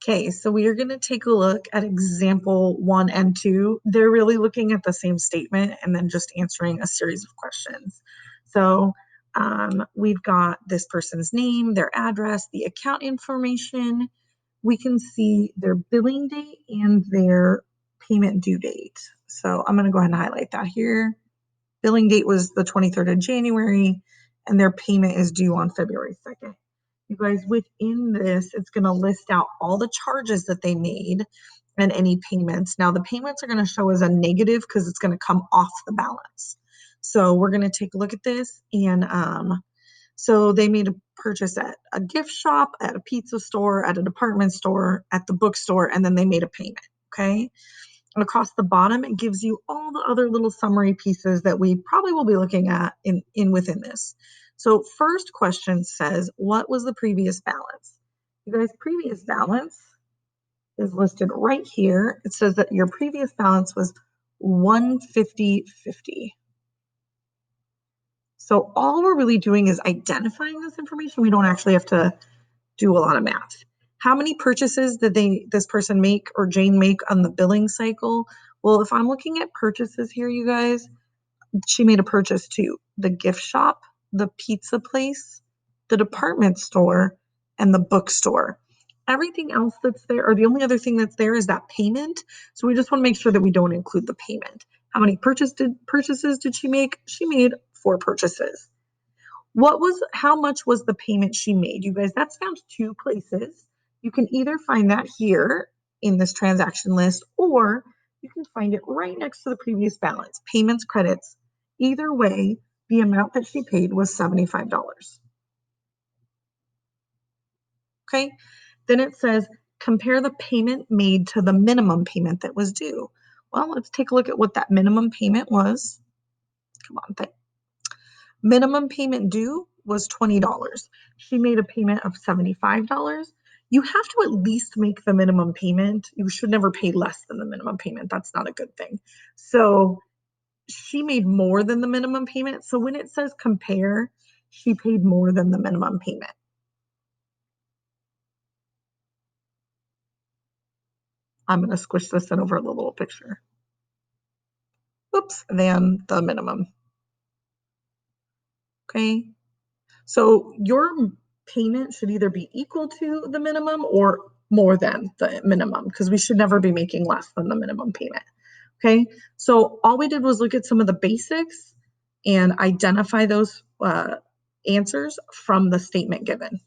Okay, so we are going to take a look at example 1 and 2. They're really looking at the same statement and then just answering a series of questions. So we've got this person's name, their address, the account information. We can see their billing date and their payment due date. So I'm going to go ahead and highlight that here. Billing date was the 23rd of January, and their payment is due on February 2nd. You guys, within this, it's going to list out all the charges that they made and any payments. Now, the payments are going to show as a negative because it's going to come off the balance. So we're going to take a look at this. And so they made a purchase at a gift shop, at a pizza store, at a department store, at the bookstore, and then they made a payment. Okay. And across the bottom, it gives you all the other little summary pieces that we probably will be looking at within this. So first question says, what was the previous balance? You guys, previous balance is listed right here. It says that your previous balance was $150.50. So all we're really doing is identifying this information. We don't actually have to do a lot of math. How many purchases did this person make or Jane make on the billing cycle? Well, if I'm looking at purchases here, you guys, she made a purchase to the gift shop, the pizza place, the department store, and the bookstore. Everything else that's there, or the only other thing that's there is that payment. So we just want to make sure that we don't include the payment. How many purchases did she make? She made 4 purchases. How much was the payment she made? You guys, that's found 2 places. You can either find that here in this transaction list, or you can find it right next to the previous balance, payments, credits. Either way, the amount that she paid was $75. Okay. Then it says, compare the payment made to the minimum payment that was due. Well, let's take a look at what that minimum payment was. Come on, minimum payment due was $20. She made a payment of $75. You have to at least make the minimum payment. You should never pay less than the minimum payment. That's not a good thing. So she made more than the minimum payment. So when it says compare, she paid more than the minimum payment. I'm going to squish this in over the little picture. Oops, than the minimum. Okay. So your payment should either be equal to the minimum or more than the minimum, because we should never be making less than the minimum payment. Okay. So all we did was look at some of the basics and identify those answers from the statement given.